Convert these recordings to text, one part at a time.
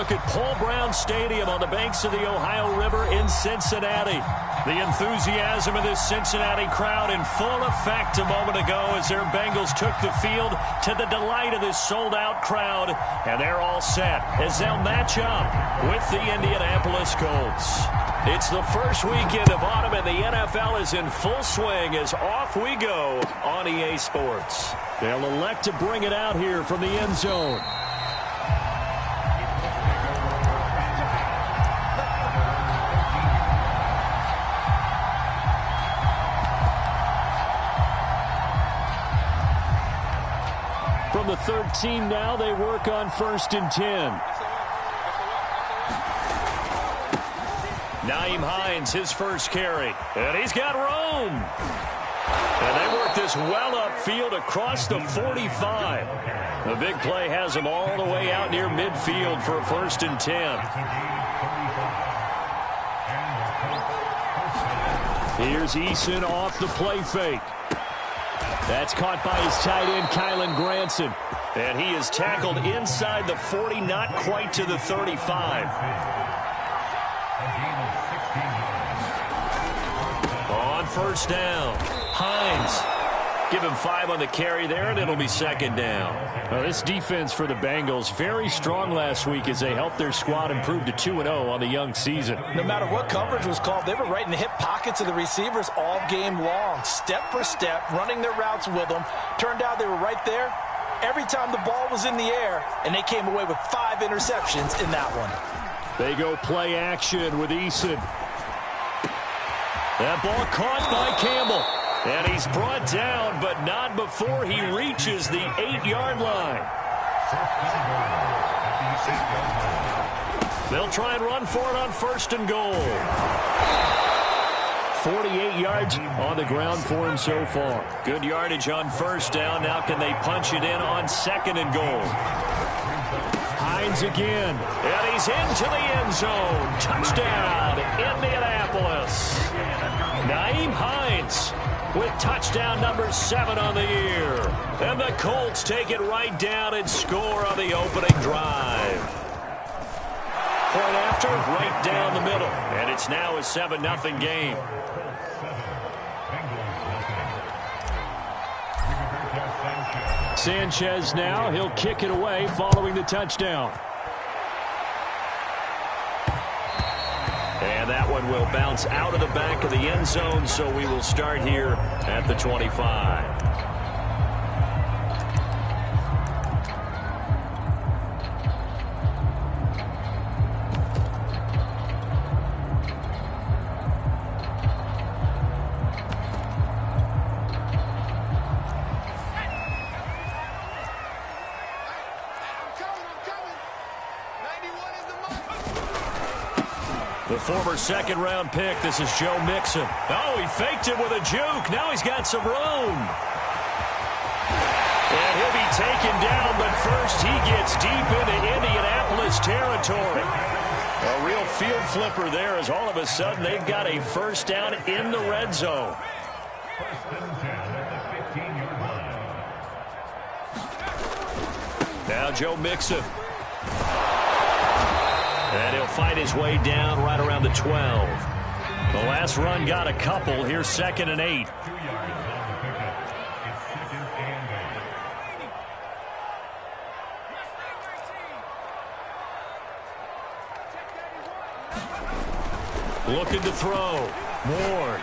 look at Paul Brown Stadium on the banks of the Ohio River in Cincinnati. The enthusiasm of this Cincinnati crowd in full effect a moment ago as their Bengals took the field to the delight of this sold-out crowd. And they're all set as they'll match up with the Indianapolis Colts. It's the first weekend of autumn, and the NFL is in full swing as off we go on EA Sports. They'll elect to bring it out here from the end zone. From the 13 now, they work on 1st and 10. Nyheim Hines, his first carry. And he's got room. And they work this well upfield across the 45. The big play has them all the way out near midfield for a 1st and 10. Here's Eason off the play fake. That's caught by his tight end, Kylen Granson. And he is tackled inside the 40, not quite to the 35. On 1st down, Hines. Give him 5 on the carry there, and it'll be 2nd down. Well, this defense for the Bengals, very strong last week as they helped their squad improve to 2-0 on the young season. No matter what coverage was called, they were right in the hip pockets of the receivers all game long, step for step, running their routes with them. Turned out they were right there every time the ball was in the air, and they came away with 5 interceptions in that one. They go play action with Eason. That ball caught by Campbell. And he's brought down, but not before he reaches the 8-yard line. They'll try and run for it on 1st and goal. 48 yards on the ground for him so far. Good yardage on 1st down. Now can they punch it in on 2nd and goal? Hines again. And he's into the end zone. Touchdown, Indianapolis. Nyheim Hines with touchdown number 7 on the year. And the Colts take it right down and score on the opening drive. Point after, right down the middle. And it's now a 7-0 game. Sanchez now, he'll kick it away following the touchdown. And that one will bounce out of the back of the end zone, so we will start here at the 25. The former 2nd-round pick, this is Joe Mixon. Oh, he faked it with a juke. Now he's got some room. And he'll be taken down, but first he gets deep into Indianapolis territory. A real field flipper there as all of a sudden they've got a 1st down in the red zone. Now Joe Mixon. And he'll fight his way down right around the 12. The last run got a couple. Here's 2nd and 8. Looking to throw. Ward.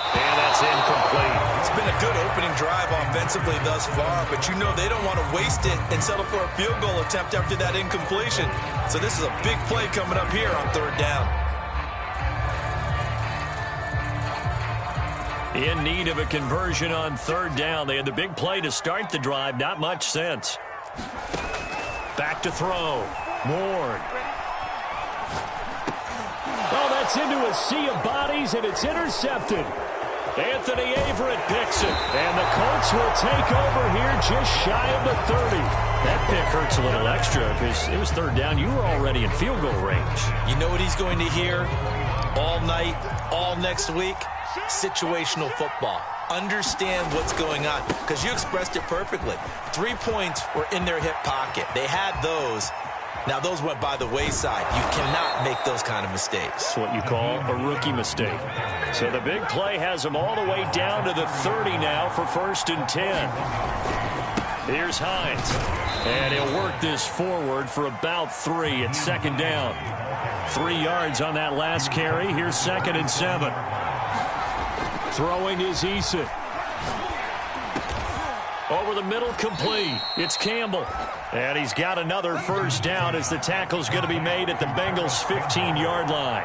And that's incomplete. It's been a good opening drive offensively thus far, but you know they don't want to waste it and settle for a field goal attempt after that incompletion. So this is a big play coming up here on 3rd down. In need of a conversion on 3rd down. They had the big play to start the drive. Not much sense. Back to throw. Ward. Oh, that's into a sea of bodies, and it's intercepted. Anthony Averett picks it, and the Colts will take over here just shy of the 30. That pick hurts a little extra because it was 3rd down. You were already in field goal range. You know what he's going to hear all night, all next week? Situational football. Understand what's going on, because you expressed it perfectly. 3 points were in their hip pocket. They had those. Now, those went by the wayside. You cannot make those kind of mistakes. That's what you call a rookie mistake. So the big play has him all the way down to the 30 now for 1st and 10. Here's Hines. And he'll work this forward for about 3 at 2nd down. 3 yards on that last carry. Here's 2nd and 7. Throwing is Eason. Over the middle, complete. It's Campbell. And he's got another 1st down as the tackle's going to be made at the Bengals' 15-yard line.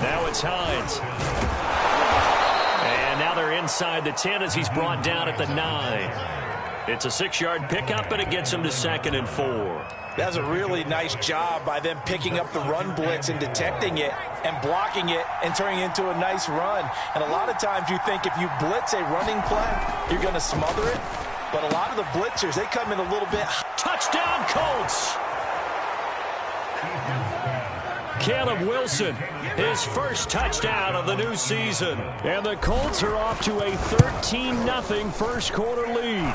Now it's Hines. And now they're inside the 10 as he's brought down at the 9. It's a 6-yard pickup, and it gets him to 2nd and 4. That's a really nice job by them picking up the run blitz and detecting it and blocking it and turning it into a nice run. And a lot of times you think if you blitz a running play, you're going to smother it. But a lot of the blitzers, they come in a little bit. Touchdown, Colts! Kaleb Wilson, his first touchdown of the new season. And the Colts are off to a 13-0 first quarter lead.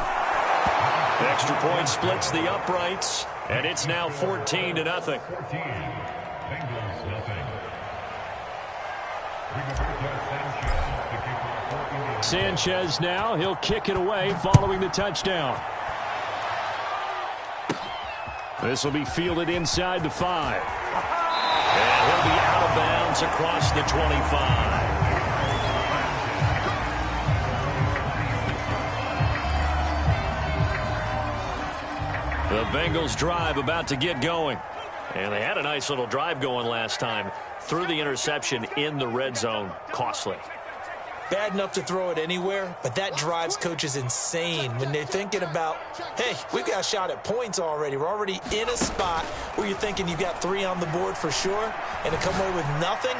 Extra point splits the uprights, and it's now 14-0. Sanchez now, he'll kick it away following the touchdown. This will be fielded inside the 5. And he'll be out of bounds across the 25. The Bengals drive about to get going. And they had a nice little drive going last time. Threw the interception in the red zone. Costly. Bad enough to throw it anywhere, but that drives coaches insane when they're thinking about, hey, we've got a shot at points already. We're already in a spot where you're thinking you've got 3 on the board for sure, and to come away with nothing,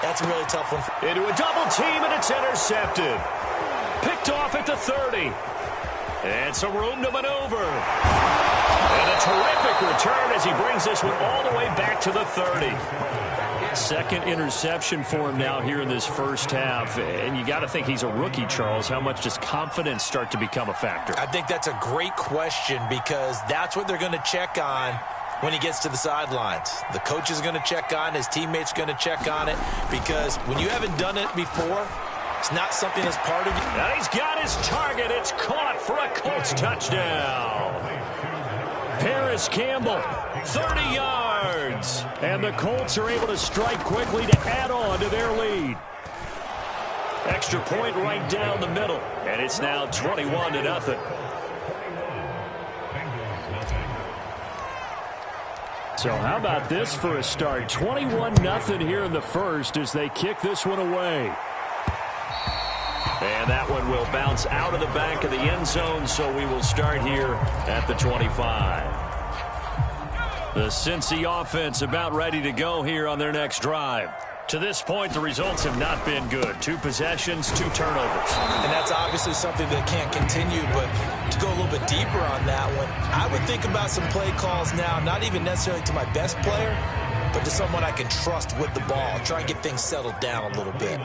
that's a really tough one. Into a double team, and it's intercepted. Picked off at the 30. And some room to maneuver. And a terrific return as he brings this one all the way back to the 30. Second interception for him now here in this first half. And you got to think he's a rookie, Charles. How much does confidence start to become a factor? I think that's a great question because that's what they're going to check on when he gets to the sidelines. The coach is going to check on, his teammates are going to check on it because when you haven't done it before, it's not something that's part of you. And he's got his target. It's caught for a Colts touchdown. Paris Campbell, 30 yards. And the Colts are able to strike quickly to add on to their lead. Extra point right down the middle. And it's now 21-0. So how about this for a start? 21-0 here in the first as they kick this one away. And that one will bounce out of the back of the end zone, so we will start here at the 25. The Cincy offense about ready to go here on their next drive. To this point, the results have not been good. 2 possessions, 2 turnovers. And that's obviously something that can't continue, but to go a little bit deeper on that one, I would think about some play calls now, not even necessarily to my best player, but to someone I can trust with the ball. Try and get things settled down a little bit.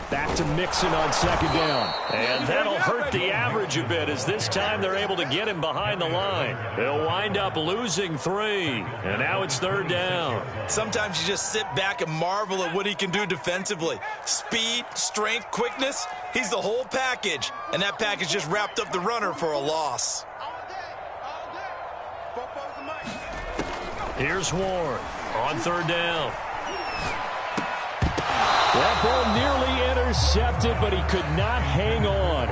Back to Mixon on 2nd down. And that'll hurt the average a bit as this time they're able to get him behind the line. They'll wind up losing 3. And now it's 3rd down. Sometimes you just sit back and marvel at what he can do defensively. Speed, strength, quickness, he's the whole package. And that package just wrapped up the runner for a loss. Here's Ward on 3rd down. That ball nearly intercepted, but he could not hang on.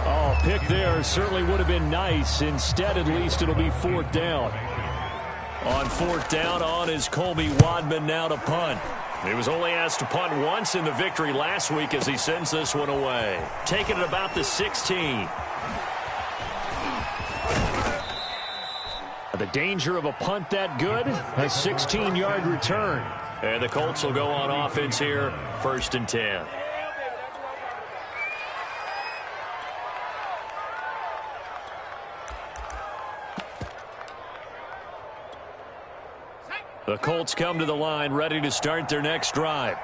Oh, pick there certainly would have been nice. Instead, at least, it'll be 4th down. On 4th down, on is Colby Wadman now to punt. He was only asked to punt once in the victory last week as he sends this one away. Taking it about the 16. The danger of a punt that good, a 16-yard return. And the Colts will go on offense here, 1st and 10. The Colts come to the line ready to start their next drive.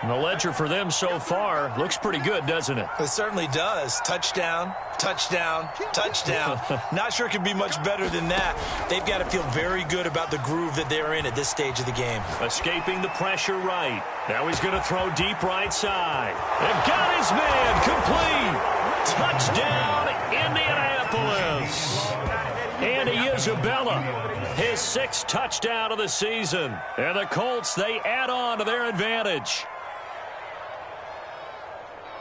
And the ledger for them so far looks pretty good, doesn't it? It certainly does. Touchdown, touchdown, touchdown. Not sure it could be much better than that. They've got to feel very good about the groove that they're in at this stage of the game. Escaping the pressure right. Now he's going to throw deep right side. And got his man complete. Touchdown, Indianapolis. Andy Isabella, his 6th touchdown of the season. And the Colts, they add on to their advantage.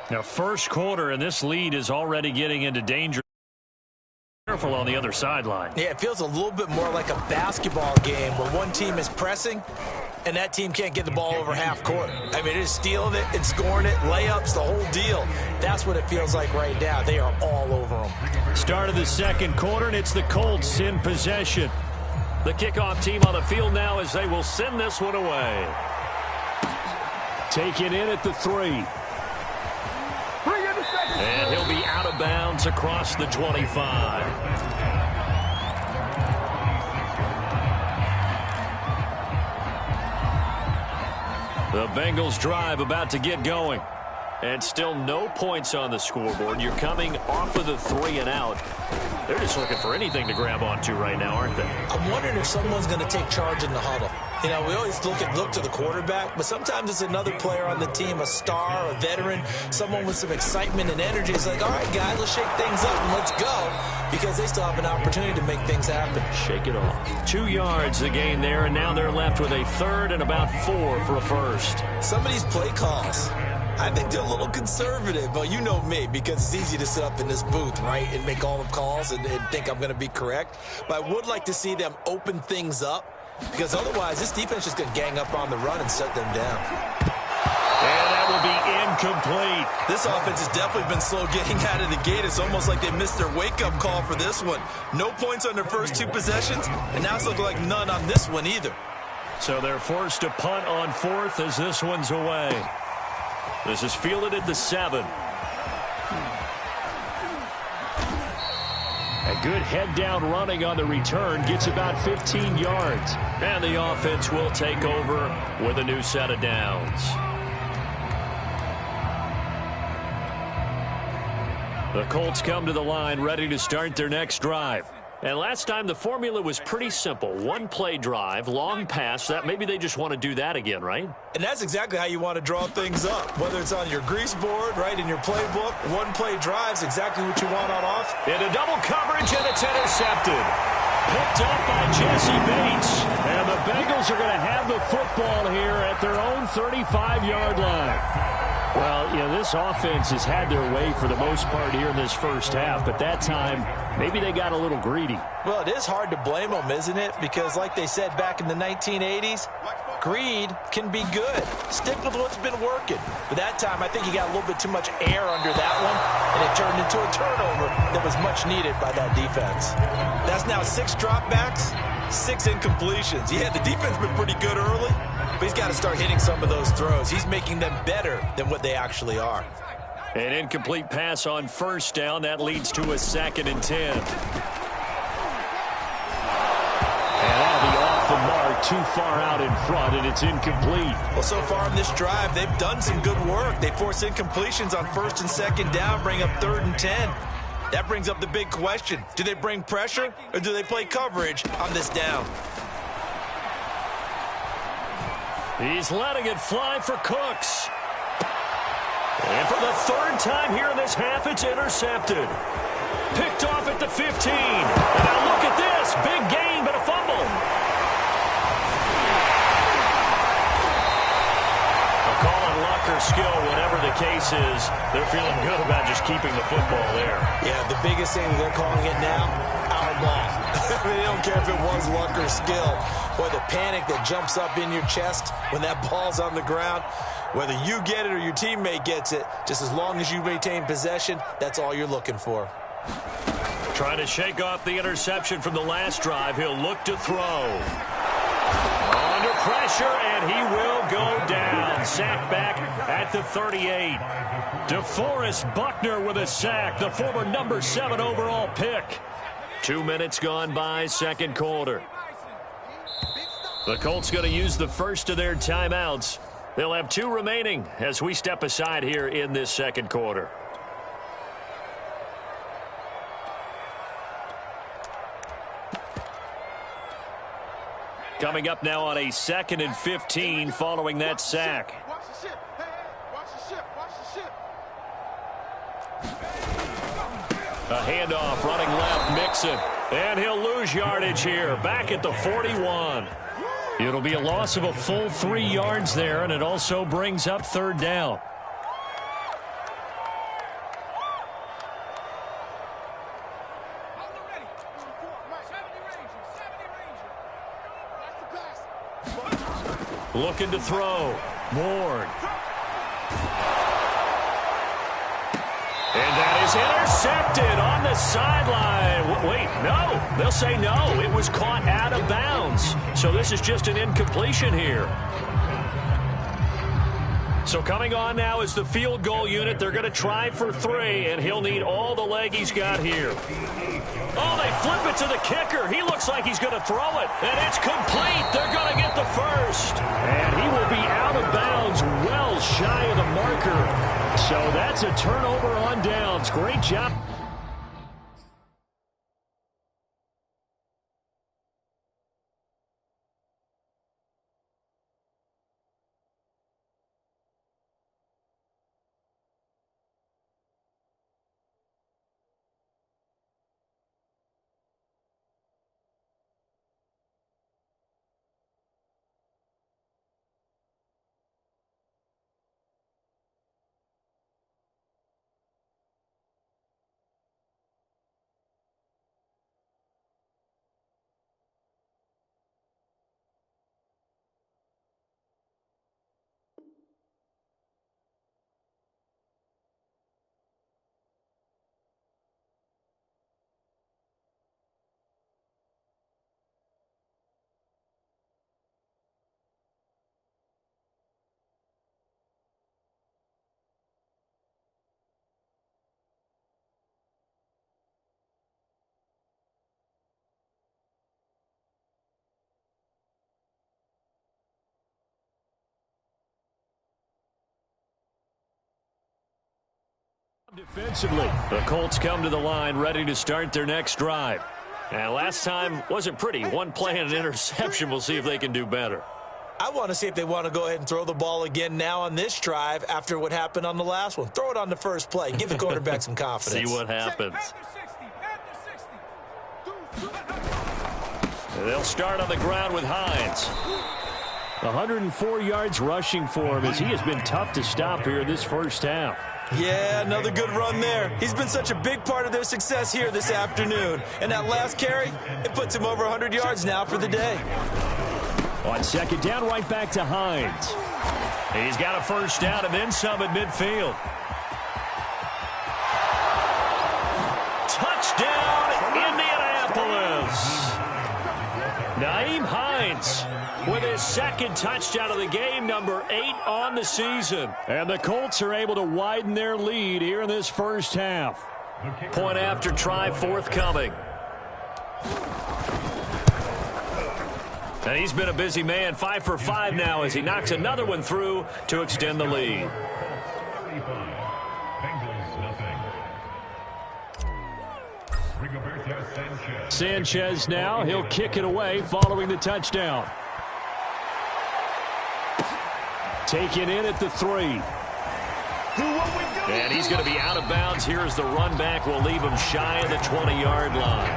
Now, first quarter, and this lead is already getting into danger. Careful on the other sideline. Yeah, it feels a little bit more like a basketball game where one team is pressing and that team can't get the ball over half court. I mean, it is stealing it and scoring it, layups, the whole deal. That's what it feels like right now. They are all over them. Start of the second quarter, and it's the Colts in possession. The kickoff team on the field now as they will send this one away. Taken in at the 3. And he'll be out of bounds across the 25. The Bengals drive about to get going. And still no points on the scoreboard. You're coming off of the 3 and out. They're just looking for anything to grab onto right now, aren't they? I'm wondering if someone's going to take charge in the huddle. You know, we always look to the quarterback, but sometimes it's another player on the team, a star, a veteran, someone with some excitement and energy. It's like, all right, guys, let's shake things up and let's go, because they still have an opportunity to make things happen. Shake it off. 2 yards the gain there, and now they're left with a 3rd and about 4 for a first. Some of these play calls, I think they're a little conservative, but you know me, because it's easy to sit up in this booth, right, and make all the calls and think I'm going to be correct. But I would like to see them open things up, because otherwise this defense is going to gang up on the run and shut them down. And that will be incomplete. This offense has definitely been slow getting out of the gate. It's almost like they missed their wake-up call for this one. No points on their first 2 possessions, and now it's looking like none on this one either. So they're forced to punt on 4th as this one's away. This is fielded at the 7. A good head-down running on the return gets about 15 yards. And the offense will take over with a new set of downs. The Colts come to the line ready to start their next drive. And last time the formula was pretty simple. 1-play drive, long pass. That maybe they just want to do that again, right? And that's exactly how you want to draw things up. Whether it's on your grease board, right, in your playbook, 1-play drive's exactly what you want on off. Into double coverage, and it's intercepted. Picked up by Jesse Bates. And the Bengals are going to have the football here at their own 35-yard line. Well, you know, this offense has had their way for the most part here in this first half, but that time, maybe they got a little greedy. Well, it is hard to blame them, isn't it? Because like they said back in the 1980s, greed can be good. Stick with what's been working. But that time, I think he got a little bit too much air under that one, and it turned into a turnover that was much needed by that defense. That's now 6 dropbacks, 6 incompletions. Yeah, the defense been pretty good early, but he's got to start hitting some of those throws. He's making them better than what they actually are. An incomplete pass on first down. That leads to a 2nd and 10. And that'll be off the mark, too far out in front, and it's incomplete. Well, so far in this drive, they've done some good work. They force incompletions on 1st and 2nd down, bring up 3rd and 10. That brings up the big question. Do they bring pressure, or do they play coverage on this down? He's letting it fly for Cooks. And for the 3rd time here in this half, it's intercepted. Picked off at the 15. And now look at this. Big gain, but a fumble. A call on luck or skill, whatever the case is, they're feeling good about just keeping the football there. Yeah, the biggest thing they're calling it now, our ball. I mean, they don't care if it was luck or skill. Boy, the panic that jumps up in your chest when that ball's on the ground, whether you get it or your teammate gets it, just as long as you maintain possession, that's all you're looking for. Trying to shake off the interception from the last drive. He'll look to throw. Under pressure, and he will go down. Sack back at the 38. DeForest Buckner with a sack, the former number 7 overall pick. 2 minutes gone by, second quarter. The Colts going to use the first of their timeouts. They'll have 2 remaining as we step aside here in this second quarter. Coming up now on a 2nd and 15 following that sack. Watch the ship. Hey, watch the ship. Watch the ship. A handoff running left, Mixon. And he'll lose yardage here. Back at the 41. It'll be a loss of a full 3 yards there, and it also brings up 3rd down. Looking to throw. Ward. And that is intercepted on the sideline. Wait, no. They'll say no. It was caught out of bounds. So this is just an incompletion here. So coming on now is the field goal unit. They're going to try for 3, and he'll need all the leg he's got here. Oh, they flip it to the kicker. He looks like he's going to throw it, and it's complete. They're going to get the first. And he will be out of bounds well shy of the marker. So that's a turnover on downs. Great job. Defensively, the Colts come to the line ready to start their next drive. And last time wasn't pretty. 1 play and an interception. We'll see if they can do better. I want to see if they want to go ahead and throw the ball again now on this drive after what happened on the last one. Throw it on the first play. Give the quarterback some confidence. See what happens. They'll start on the ground with Hines. 104 yards rushing for him as he has been tough to stop here in this first half. Yeah, another good run there. He's been such a big part of their success here this afternoon. And that last carry, it puts him over 100 yards now for the day. On 2nd down, right back to Hines. He's got a first down and then some at midfield. Touchdown, Indianapolis. Nyheim Hines with his 2nd touchdown of the game, number 8 on the season. And the Colts are able to widen their lead here in this first half. Point after try forthcoming. And he's been a busy man, 5 for 5 now as he knocks another one through to extend the lead. Sanchez now, he'll kick it away following the touchdown. Taken in at the 3. And he's going to be out of bounds here as the run back will leave him shy of the 20-yard line.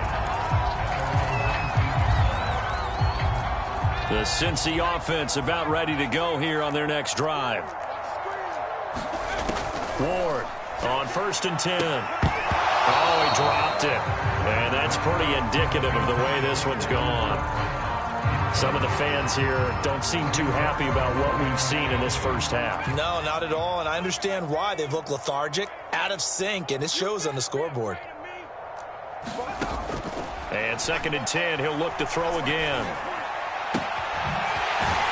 The Cincy offense about ready to go here on their next drive. Ward on 1st and 10. Oh, he dropped it. And that's pretty indicative of the way this one's gone. Some of the fans here don't seem too happy about what we've seen in this first half. No, not at all, and I understand why. They've looked lethargic, out of sync, and it shows on the scoreboard. And 2nd and 10, he'll look to throw again.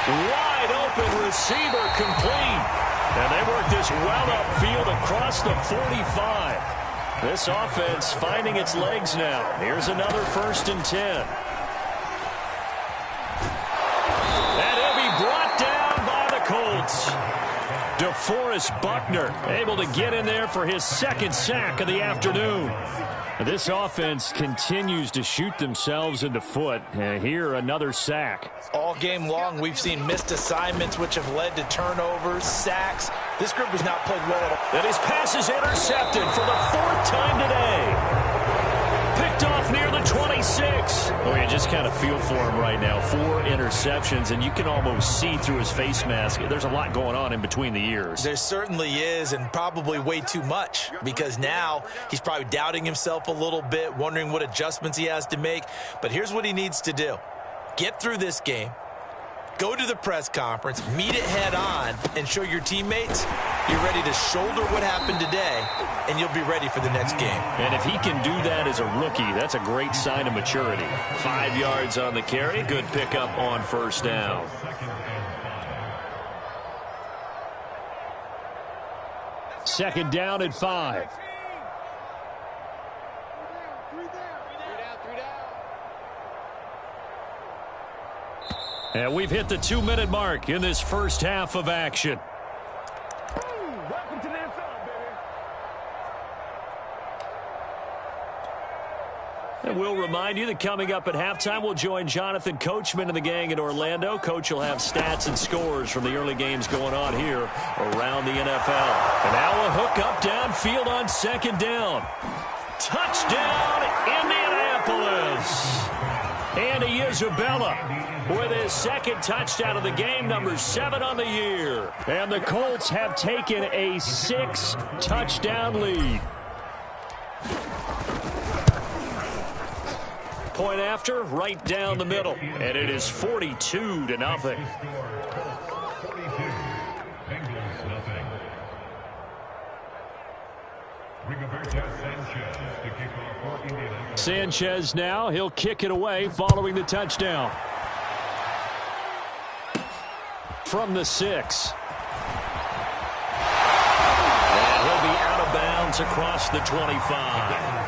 Wide open receiver complete. And they work this well upfield across the 45. This offense finding its legs now. Here's another 1st and 10. DeForest Buckner able to get in there for his second sack of the afternoon. This offense continues to shoot themselves in the foot. Here, another sack. All game long, we've seen missed assignments, which have led to turnovers, sacks. This group has not played well at all. And his pass is intercepted for the fourth time today. Picked off near the 26. Oh, you just kind of feel for him right now. 4 interceptions, and you can almost see through his face mask. There's a lot going on in between the ears. There certainly is, and probably way too much, because now he's probably doubting himself a little bit, wondering what adjustments he has to make. But here's what he needs to do. Get through this game, go to the press conference, meet it head on, and show your teammates you're ready to shoulder what happened today, and you'll be ready for the next game. And if he can do that as a rookie, that's a great sign of maturity. 5 yards on the carry. Good pickup on first down. Second down at 5. And we've hit the 2-minute mark in this first half of action. Welcome to the NFL, baby. And we'll remind you that coming up at halftime, we'll join Jonathan Coachman and the gang in Orlando. Coach will have stats and scores from the early games going on here around the NFL. And now a hook up downfield on second down. Touchdown, Indianapolis. Andy Isabella with his second touchdown of the game, number 7 on the year. And the Colts have taken a 6-touchdown lead. Point after, right down the middle. And it is 42-0. Sanchez now, he'll kick it away following the touchdown. From the 6. And he'll be out of bounds across the 25.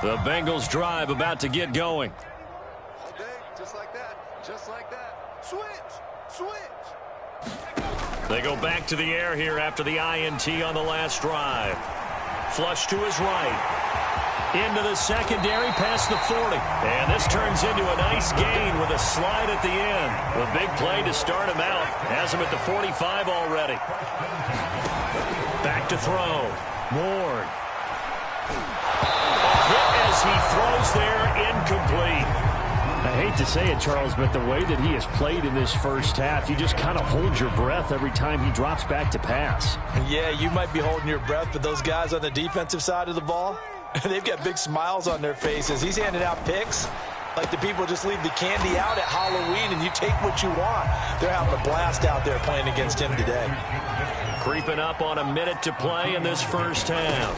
The Bengals drive about to get going. Okay, just like that. Just like that. Switch! Switch! They go back to the air here after the INT on the last drive. Flush to his right. Into the secondary past the 40. And this turns into a nice gain with a slide at the end. A big play to start him out. Has him at the 45 already. Back to throw. Ward. As he throws there, incomplete. I hate to say it, Charles, but the way that he has played in this first half, you just kind of hold your breath every time he drops back to pass. Yeah, you might be holding your breath, but those guys on the defensive side of the ball, they've got big smiles on their faces. He's handing out picks like the people just leave the candy out at Halloween and you take what you want. They're having a blast out there playing against him today. Creeping up on a minute to play in this first half.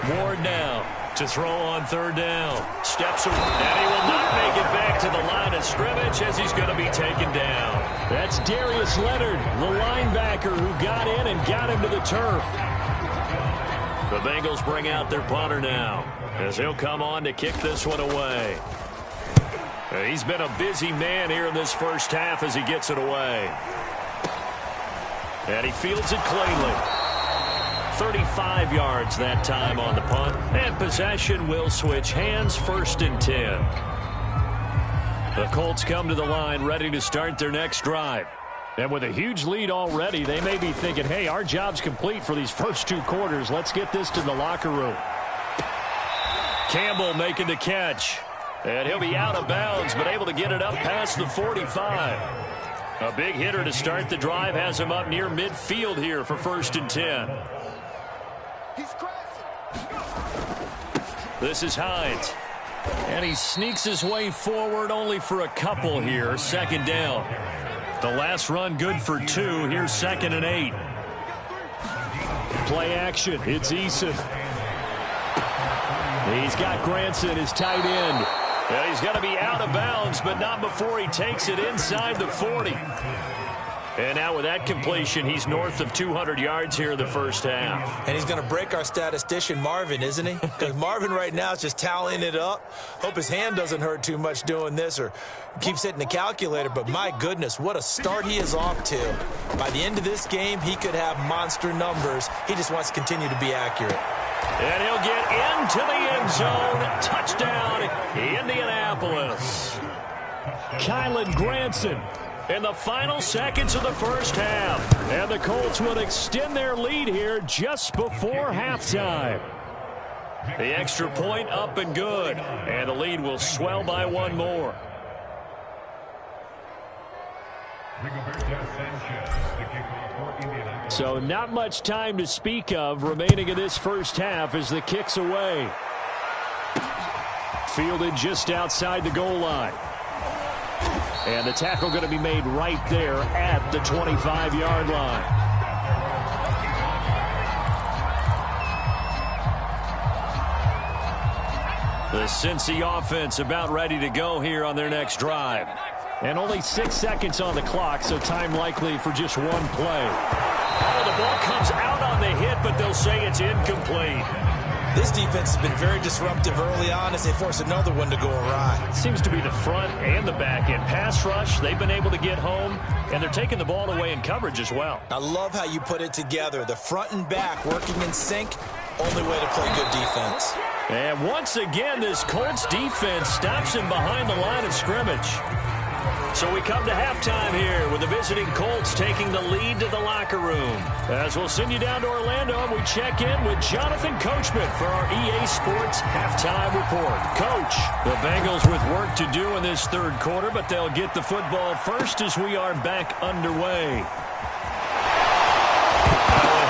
Ward now to throw on third down. Steps around, and he will not make it back to the line of scrimmage as he's going to be taken down. That's Darius Leonard, the linebacker who got in and got him to the turf. The Bengals bring out their punter now as he'll come on to kick this one away. He's been a busy man here in this first half as he gets it away. And he fields it cleanly. 35 yards that time on the punt. And possession will switch hands, 1st and 10. The Colts come to the line ready to start their next drive. And with a huge lead already, they may be thinking, hey, our job's complete for these first 2 quarters. Let's get this to the locker room. Campbell making the catch. And he'll be out of bounds, but able to get it up past the 45. A big hitter to start the drive has him up near midfield here for 1st and 10. He's crashing. This is Hines. And he sneaks his way forward only for a couple here. 2nd down. The last run good for 2. Here's 2nd and 8. Play action. It's Eason. He's got Granson, his tight end. And he's going to be out of bounds, but not before he takes it inside the 40. And now with that completion, he's north of 200 yards here in the first half. And he's going to break our statistician, Marvin, isn't he? Because Marvin right now is just tallying it up. Hope his hand doesn't hurt too much doing this or keeps hitting the calculator. But my goodness, what a start he is off to. By the end of this game, he could have monster numbers. He just wants to continue to be accurate. And he'll get into the end zone. Touchdown, Indianapolis. Kylan Granson in the final seconds of the first half. And the Colts will extend their lead here just before halftime. The extra point up and good. And the lead will swell by one more. So not much time to speak of remaining in this first half as the kick's away. Fielded just outside the goal line. And the tackle going to be made right there at the 25-yard line. The Cincy offense about ready to go here on their next drive. And only 6 seconds on the clock, so time likely for just one play. Oh, the ball comes out on the hit, but they'll say it's incomplete. This defense has been very disruptive early on as they force another one to go awry. It seems to be the front and the back end. Pass rush, they've been able to get home, and they're taking the ball away in coverage as well. I love how you put it together. The front and back working in sync, only way to play good defense. And once again, this Colts defense stops him behind the line of scrimmage. So we come to halftime here with the visiting Colts taking the lead to the locker room. As we'll send you down to Orlando, and we check in with Jonathan Coachman for our EA Sports Halftime Report. Coach, the Bengals with work to do in this third quarter, but they'll get the football first as we are back underway. A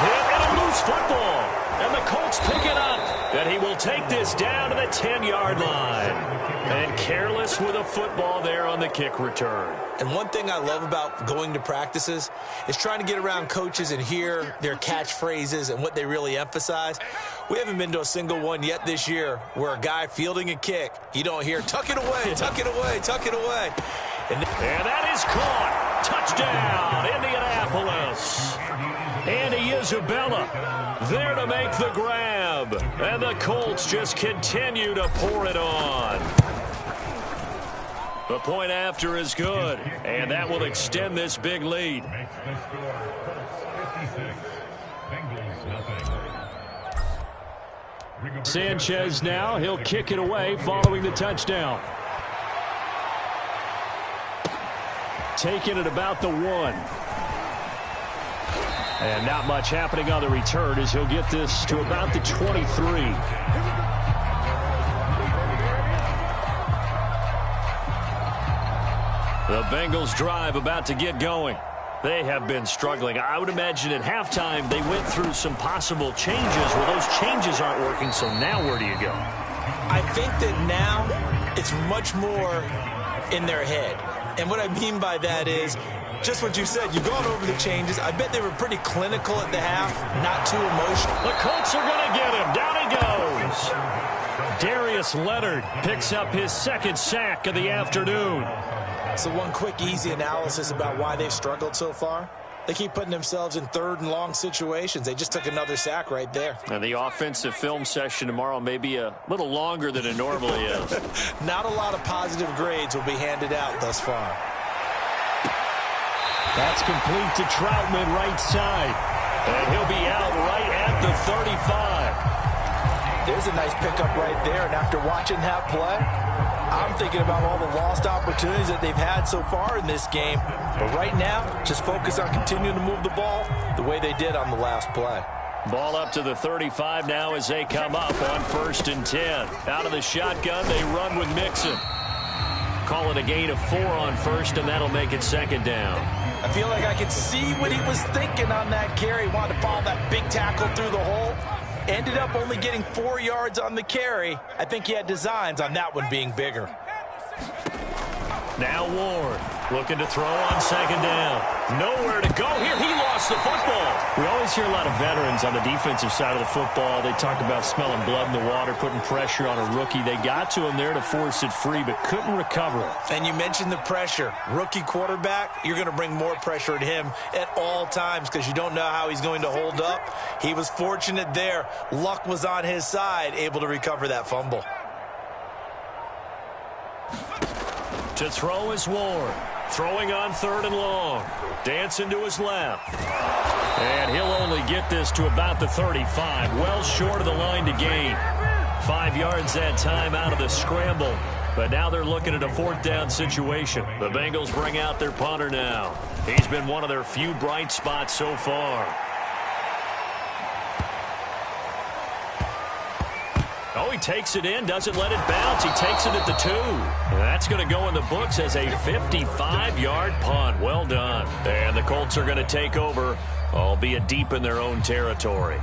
hit and a loose football. And the Colts pick it up. And he will take this down to the 10-yard line. And careless with a football there on the kick return. And one thing I love about going to practices is trying to get around coaches and hear their catchphrases and what they really emphasize. We haven't been to a single one yet this year where a guy fielding a kick, you don't hear, tuck it away, tuck it away, tuck it away. And that is caught. Touchdown, Indianapolis. Andy Isabella there to make the grab. And the Colts just continue to pour it on. The point after is good. And that will extend this big lead. Sanchez now. He'll kick it away following the touchdown. Taking it about the 1. And not much happening on the return as he'll get this to about the 23. The Bengals drive about to get going. They have been struggling. I would imagine at halftime they went through some possible changes. Well, those changes aren't working, so now where do you go? I think that now it's much more in their head. And what I mean by that is just what you said. You've gone over the changes. I bet they were pretty clinical at the half, not too emotional. The Colts are going to get him. Down he goes. Darius Leonard picks up his second sack of the afternoon. So one quick, easy analysis about why they've struggled so far. They keep putting themselves in third and long situations. They just took another sack right there. And the offensive film session tomorrow may be a little longer than it normally is. Not a lot of positive grades will be handed out thus far. That's complete to Troutman right side. And he'll be out right at the 35. There's a nice pickup right there. And after watching that play, I'm thinking about all the lost opportunities that they've had so far in this game. But right now, just focus on continuing to move the ball the way they did on the last play. Ball up to the 35 now as they come up on 1st and 10. Out of the shotgun, they run with Mixon. Call it a gain of 4 on first, and that'll make it second down. I feel like I could see what he was thinking on that carry. Wanted to follow that big tackle through the hole. Ended up only getting 4 yards on the carry. I think he had designs on that one being bigger. Now Ward. Looking to throw on second down. Nowhere to go here. He lost the football. We always hear a lot of veterans on the defensive side of the football. They talk about smelling blood in the water, putting pressure on a rookie. They got to him there to force it free, but couldn't recover it. And you mentioned the pressure. Rookie quarterback, you're going to bring more pressure at him at all times because you don't know how he's going to hold up. He was fortunate there. Luck was on his side, able to recover that fumble. To throw is Ward. Throwing on third and long. Dancing to his left. And he'll only get this to about the 35. Well short of the line to gain. 5 yards that time out of the scramble. But now they're looking at a fourth down situation. The Bengals bring out their punter now. He's been one of their few bright spots so far. Oh, he takes it in, doesn't let it bounce. He takes it at the 2. And that's going to go in the books as a 55-yard punt. Well done. And the Colts are going to take over, albeit deep in their own territory.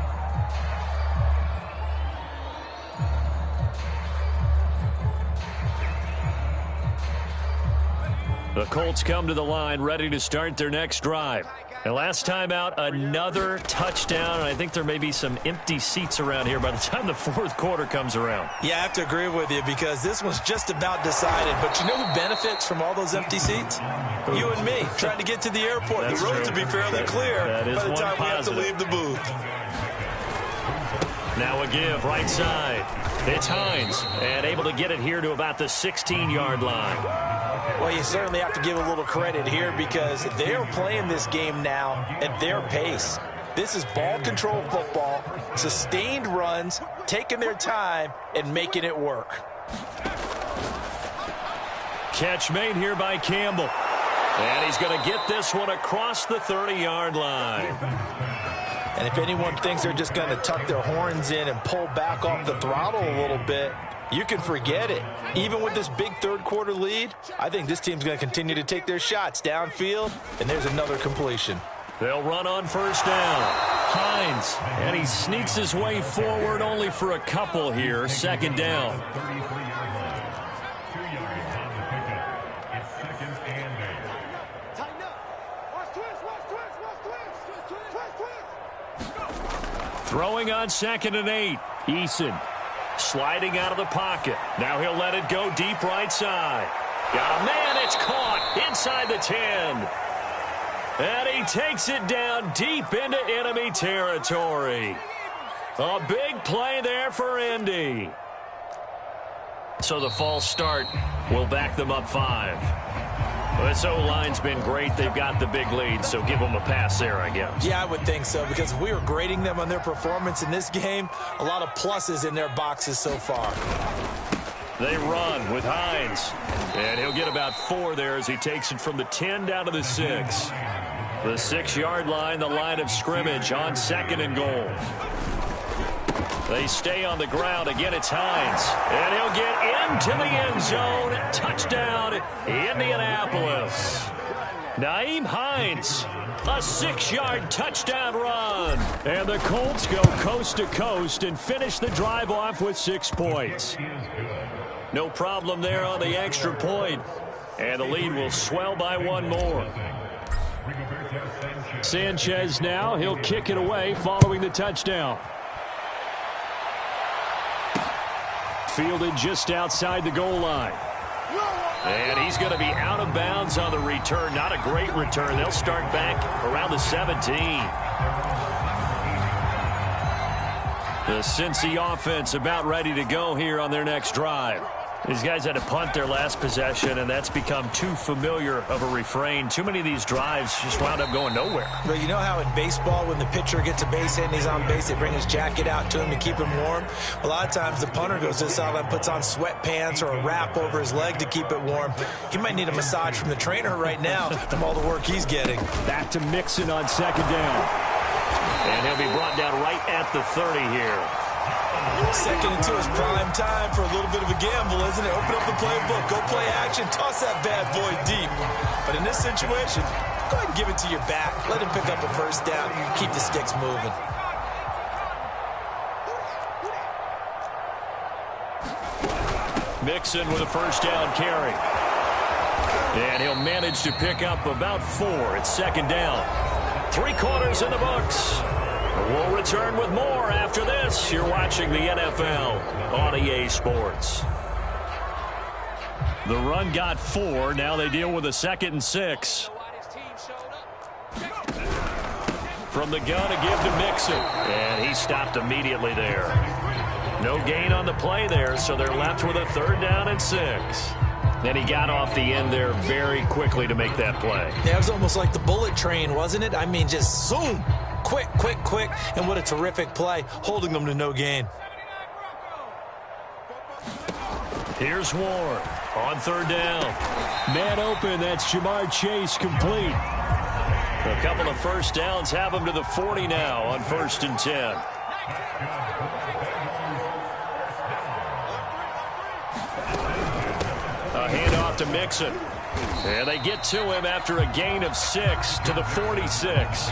The Colts come to the line, ready to start their next drive. And last time out, another touchdown, and I think there may be some empty seats around here by the time the fourth quarter comes around. Yeah, I have to agree with you because this one's just about decided. But you know who benefits from all those empty seats? You and me, trying to get to the airport. That's the road true. to be fairly clear by the time we have to leave the booth. Now a give, right side. It's Hines, and able to get it here to about the 16-yard line. Well, you certainly have to give a little credit here because they're playing this game now at their pace. This is ball control football, sustained runs, taking their time, and making it work. Catch made here by Campbell. And he's going to get this one across the 30-yard line. And if anyone thinks they're just going to tuck their horns in and pull back off the throttle a little bit, you can forget it. Even with this big third-quarter lead, I think this team's going to continue to take their shots downfield, and there's another completion. They'll run on first down. Hines, and he sneaks his way forward only for a couple here. Second down. Throwing on 2nd and 8. Eason sliding out of the pocket. Now he'll let it go deep right side. Got a man. It's caught inside the 10. And he takes it down deep into enemy territory. A big play there for Indy. So the false start will back them up 5. This O-line's been great. They've got the big lead, so give them a pass there, I guess. Yeah, I would think so, because if we were grading them on their performance in this game, a lot of pluses in their boxes so far. They run with Hines, and he'll get about 4 there as he takes it from the 10 down to the 6. The 6-yard line, the line of scrimmage on 2nd and goal. They stay on the ground. Again, it's Hines. And he'll get into the end zone. Touchdown, Indianapolis. Nyheim Hines, a 6-yard touchdown run. And the Colts go coast to coast and finish the drive off with 6 points. No problem there on the extra point. And the lead will swell by 1 more. Sanchez now, he'll kick it away following the touchdown. Fielded just outside the goal line. And he's going to be out of bounds on the return. Not a great return. They'll start back around the 17. The Cincy offense about ready to go here on their next drive. These guys had to punt their last possession, and that's become too familiar of a refrain. Too many of these drives just wound up going nowhere. But you know how in baseball, when the pitcher gets a base hit and he's on base, they bring his jacket out to him to keep him warm? A lot of times the punter goes to the sideline, puts on sweatpants or a wrap over his leg to keep it warm. He might need a massage from the trainer right now from all the work he's getting. Back to Mixon on 2nd down. And he'll be brought down right at the 30 here. 2nd and 2 is prime time for a little bit of a gamble, isn't it? Open up the playbook, go play action, toss that bad boy deep. But in this situation, go ahead and give it to your back. Let him pick up a first down. Keep the sticks moving. Mixon with a first down carry. And he'll manage to pick up about 4. It's second down. 3 quarters in the books. We'll return with more after this. You're watching the NFL on EA Sports. The run got 4. Now they deal with a 2nd and 6. From the gun, a give to Mixon. And he stopped immediately there. No gain on the play there, so they're left with a 3rd down and 6. And he got off the end there very quickly to make that play. Yeah, it was almost like the bullet train, wasn't it? I mean, just zoom. Quick, quick, quick. And what a terrific play, holding them to no gain. Here's Ward on 3rd down. Man open, that's Jamar Chase complete. A couple of first downs have him to the 40 now on 1st and 10. A handoff to Mixon. And they get to him after a gain of 6 to the 46.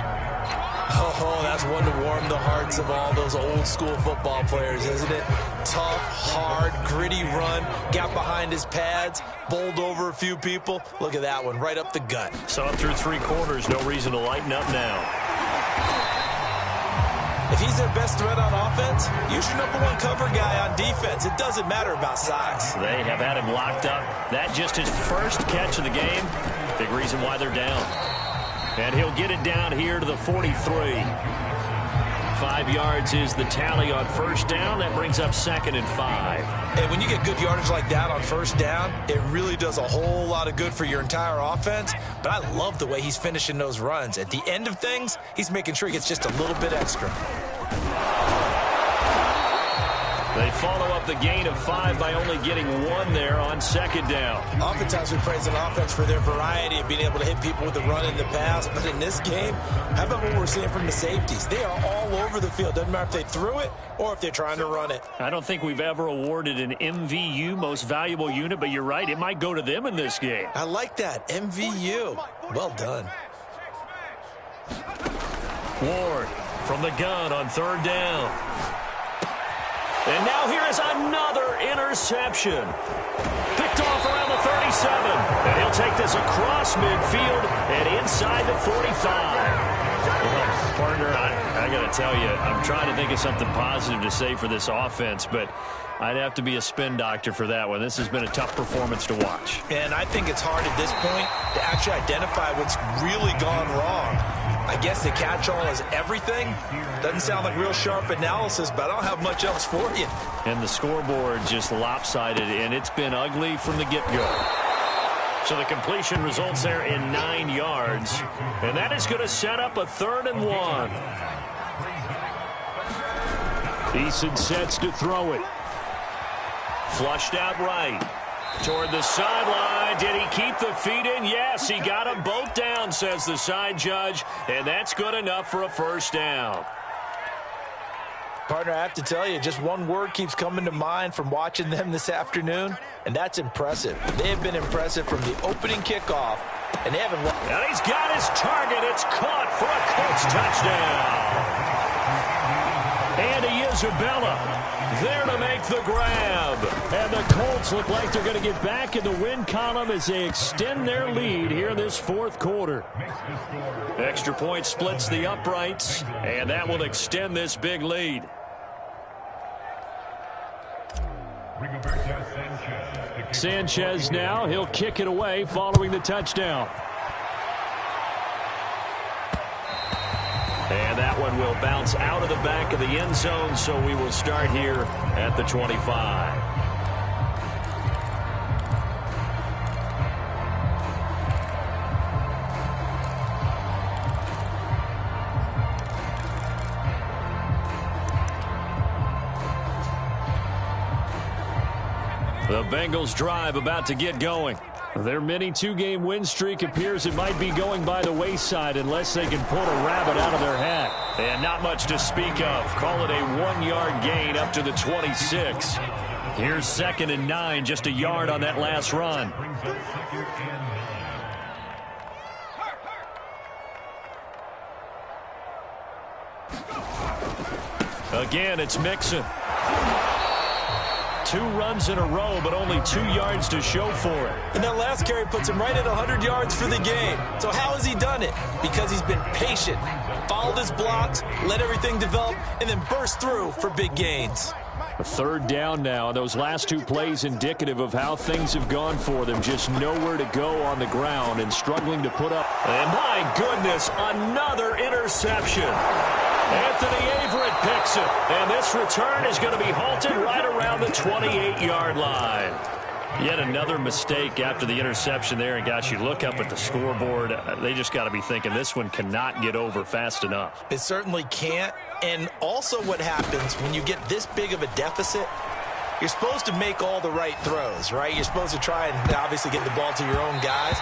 Oh, that's one to warm the hearts of all those old school football players, isn't it? Tough, hard, gritty run, got behind his pads, bowled over a few people. Look at that one, right up the gut. So through 3 quarters, no reason to lighten up now. If he's their best threat on offense, use your #1 cover guy on defense. It doesn't matter about size. They have had him locked up. That just his first catch of the game. Big reason why they're down. And he'll get it down here to the 43. 5 yards is the tally on 1st down. That brings up 2nd and 5. And when you get good yardage like that on 1st down, it really does a whole lot of good for your entire offense. But I love the way he's finishing those runs. At the end of things, he's making sure he gets just a little bit extra. They follow up the gain of 5 by only getting 1 there on 2nd down. Oftentimes we praise an offense for their variety of being able to hit people with the run in the pass. But in this game, how about what we're seeing from the safeties? They are all over the field. Doesn't matter if they threw it or if they're trying to run it. I don't think we've ever awarded an MVU, most valuable unit, but you're right. It might go to them in this game. I like that. MVU. Well done. Ward from the gun on 3rd down. And now here is another interception. Picked off around the 37. And he'll take this across midfield and inside the 45. Well, partner, I got to tell you, I'm trying to think of something positive to say for this offense, but I'd have to be a spin doctor for that one. This has been a tough performance to watch. And I think it's hard at this point to actually identify what's really gone wrong. I guess the catch-all is everything. Doesn't sound like real sharp analysis, but I don't have much else for you. And the scoreboard just lopsided, and it's been ugly from the get-go. So the completion results there in 9 yards. And that is going to set up a 3rd and 1. Eason sets to throw it. Flushed out right. Toward the sideline. Did he keep the feet in? Yes, he got them both down, says the side judge. And that's good enough for a 1st down. Partner, I have to tell you, just one word keeps coming to mind from watching them this afternoon, and that's impressive. They have been impressive from the opening kickoff, and they haven't... And he's got his target. It's caught for a Colts touchdown. Andy Isabella there to make the grab. And the Colts look like they're going to get back in the win column as they extend their lead here in this 4th quarter. Extra point splits the uprights, and that will extend this big lead. Sanchez now, he'll kick it away following the touchdown. And that one will bounce out of the back of the end zone, so we will start here at the 25. The Bengals drive about to get going. Their mini 2-game win streak appears it might be going by the wayside unless they can pull a rabbit out of their hat. And not much to speak of. Call it a 1-yard gain up to the 26. Here's 2nd and 9, just a yard on that last run. Again, it's Mixon. 2 runs in a row, but only 2 yards to show for it. And that last carry puts him right at 100 yards for the game. So how has he done it? Because he's been patient, followed his blocks, let everything develop, and then burst through for big gains. A 3rd down now. Those last 2 plays indicative of how things have gone for them. Just nowhere to go on the ground and struggling to put up. And my goodness, another interception. Anthony Averett picks it. And this return is going to be halted right around the 28-yard line. Yet another mistake after the interception there. And, gosh, you look up at the scoreboard. They just got to be thinking this one cannot get over fast enough. It certainly can't. And also what happens when you get this big of a deficit, you're supposed to make all the right throws, right? You're supposed to try and obviously get the ball to your own guys.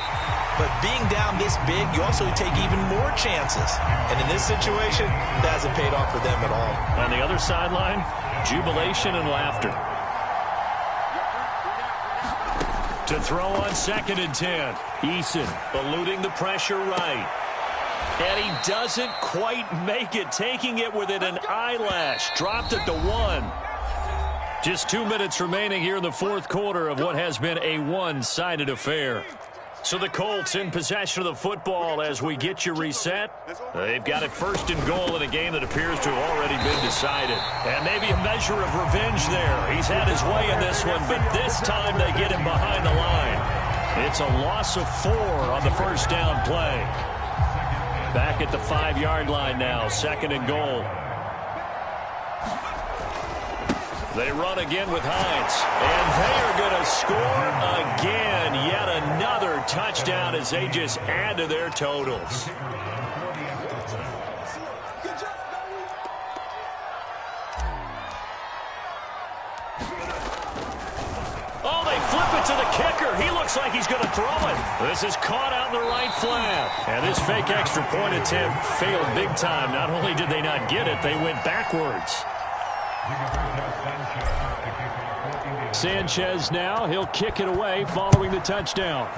But being down this big, you also take even more chances. And in this situation, that hasn't paid off for them at all. On the other sideline, jubilation and laughter. To throw on 2nd and 10. Eason eluding the pressure right. And he doesn't quite make it, taking it within an eyelash. Dropped it to 1. Just 2 minutes remaining here in the 4th quarter of what has been a one-sided affair. So the Colts in possession of the football as we get you reset. They've got it 1st and goal in a game that appears to have already been decided. And maybe a measure of revenge there. He's had his way in this one, but this time they get him behind the line. It's a loss of 4 on the 1st down play. Back at the 5-yard line now, 2nd and goal. They run again with Hines, and they are going to score again. Yet another touchdown as they just add to their totals. Oh, they flip it to the kicker. He looks like he's going to throw it. This is caught out in the right flat. And this fake extra point attempt failed big time. Not only did they not get it, they went backwards. Sanchez now, he'll kick it away following the touchdown.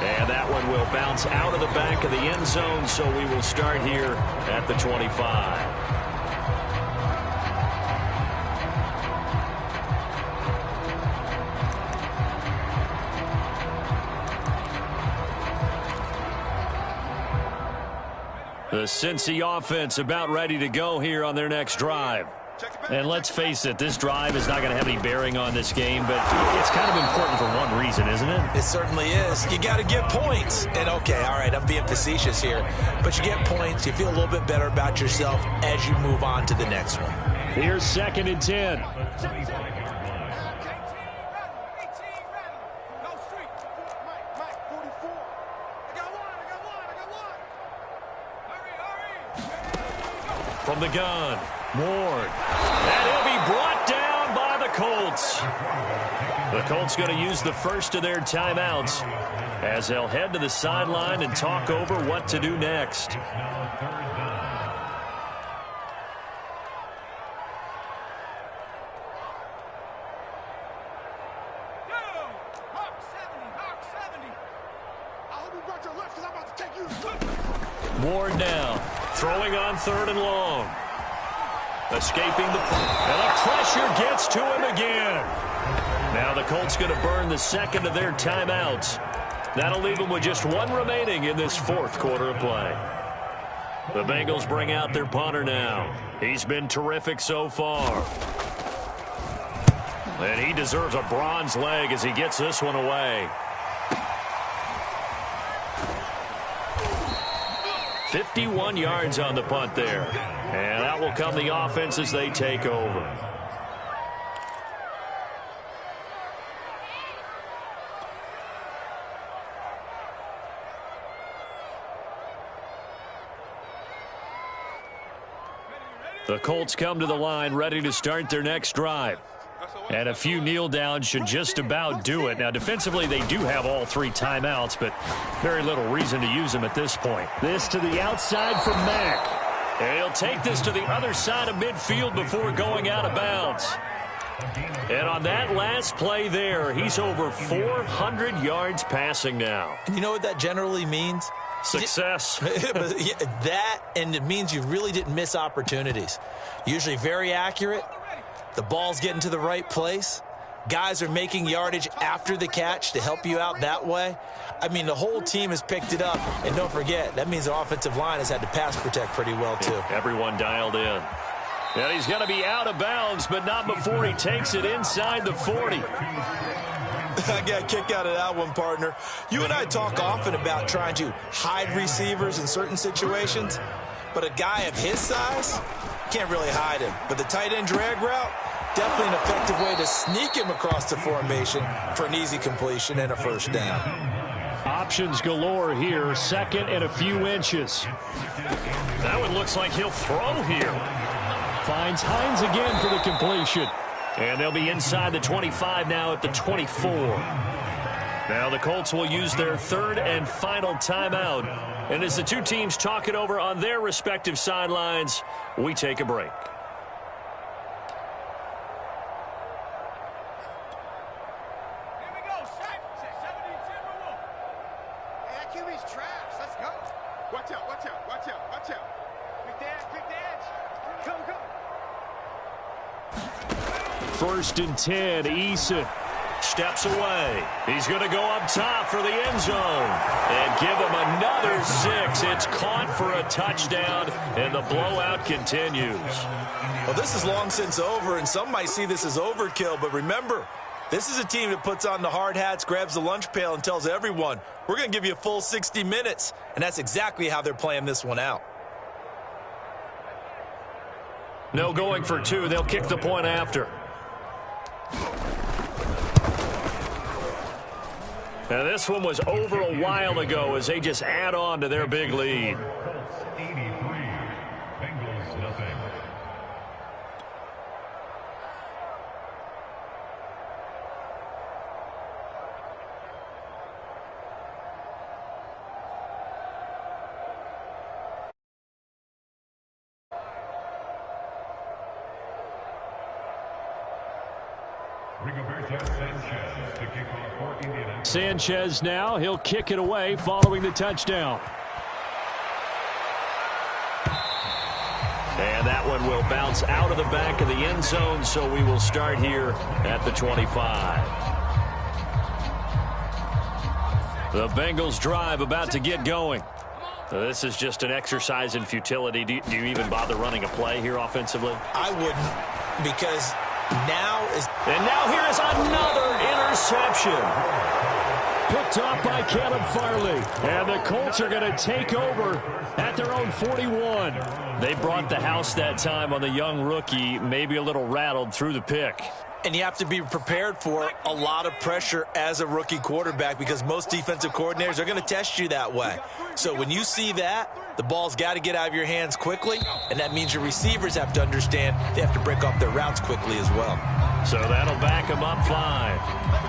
And that one will bounce out of the back of the end zone, so we will start here at the 25. The Cincy offense about ready to go here on their next drive. And let's face it, this drive is not going to have any bearing on this game, but it's kind of important for one reason, isn't it? It certainly is. You got to get points. And, okay, all right, I'm being facetious here. But you get points, you feel a little bit better about yourself as you move on to the next one. Here's 2nd and 10. From the gun, Ward. And he'll be brought down by the Colts. The Colts going to use the first of their timeouts as they'll head to the sideline and talk over what to do next. Ward now, throwing on 3rd and long. Escaping the and the pressure gets to him again. Now the Colts going to burn the 2nd of their timeouts. That'll leave them with just 1 remaining in this 4th quarter of play. The Bengals bring out their punter now. He's been terrific so far. And he deserves a bronze leg as he gets this one away. 51 yards on the punt there. And out will come the offense as they take over. The Colts come to the line ready to start their next drive. And a few kneel downs should just about do it. Now, defensively, they do have all 3 timeouts, but very little reason to use them at this point. This to the outside for Mack. And he'll take this to the other side of midfield before going out of bounds. And on that last play there, he's over 400 yards passing now. And you know what that generally means? Success. That, and it means you really didn't miss opportunities. Usually very accurate. The ball's getting to the right place. Guys are making yardage after the catch to help you out that way. I mean, the whole team has picked it up. And don't forget, that means the offensive line has had to pass protect pretty well, too. Everyone dialed in. And he's going to be out of bounds, but not before he takes it inside the 40. I got a kick out of that one, partner. You and I talk often about trying to hide receivers in certain situations, but a guy of his size can't really hide him. But the tight end drag route, definitely an effective way to sneak him across the formation for an easy completion and a first down. Options galore here, second and a few inches. That one looks like he'll throw here. Finds Hines again for the completion. And they'll be inside the 25 now at the 24. Now the Colts will use their third and final timeout. And as the two teams talk it over on their respective sidelines, we take a break. Here we go. 72. Hey, that QB's trash. Let's go. Watch out, watch out, watch out, watch out. Quick dance. Go, go. First and 10, Eason steps away. He's going to go up top for the end zone and give him another 6. It's caught for a touchdown, and the blowout continues. Well, this is long since over, and some might see this as overkill, but remember, this is a team that puts on the hard hats, grabs the lunch pail, and tells everyone, we're going to give you a full 60 minutes, and that's exactly how they're playing this one out. No going for 2. They'll kick the point after. Now this one was over a while ago as they just add on to their big lead. Sanchez now, he'll kick it away following the touchdown. And that one will bounce out of the back of the end zone, so we will start here at the 25. The Bengals drive about to get going. This is just an exercise in futility. Do you even bother running a play here offensively? I wouldn't, because now is... And now here is another interception. Picked off by Kaleb Farley. And the Colts are going to take over at their own 41. They brought the house that time on the young rookie, maybe a little rattled through the pick. And you have to be prepared for a lot of pressure as a rookie quarterback because most defensive coordinators are going to test you that way. So when you see that, the ball's got to get out of your hands quickly, and that means your receivers have to understand they have to break off their routes quickly as well. So that'll back them up 5.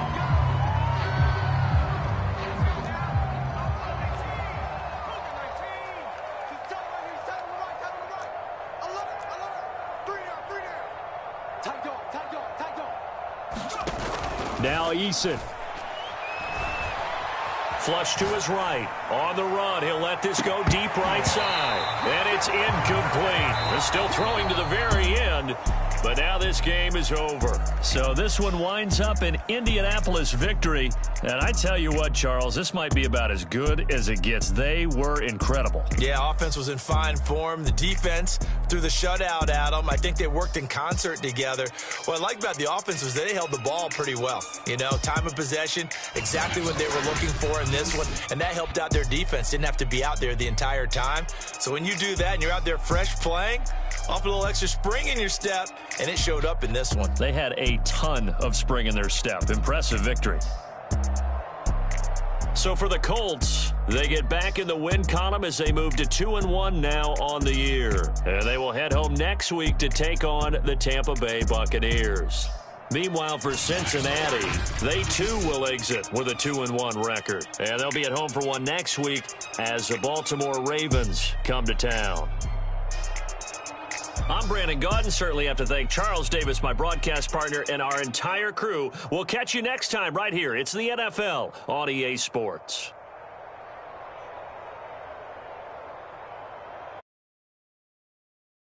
Now Eason. Flush to his right. On the run, he'll let this go deep right side. And it's incomplete. They're still throwing to the very end. But now this game is over. So this one winds up an Indianapolis victory. And I tell you what, Charles, this might be about as good as it gets. They were incredible. Yeah, offense was in fine form. The defense threw the shutout at them. I think they worked in concert together. What I like about the offense was they held the ball pretty well. You know, time of possession, exactly what they were looking for in this one. And that helped out their defense. Didn't have to be out there the entire time. So when you do that and you're out there fresh playing, off a little extra spring in your step, and it showed up in this one. They had a ton of spring in their step. Impressive victory. So for the Colts, they get back in the win column as they move to 2-1 now on the year. And they will head home next week to take on the Tampa Bay Buccaneers. Meanwhile, for Cincinnati, they too will exit with a 2-1 record. And they'll be at home for one next week as the Baltimore Ravens come to town. I'm Brandon Gaudin. Certainly have to thank Charles Davis, my broadcast partner, and our entire crew. We'll catch you next time right here. It's the NFL on EA Sports.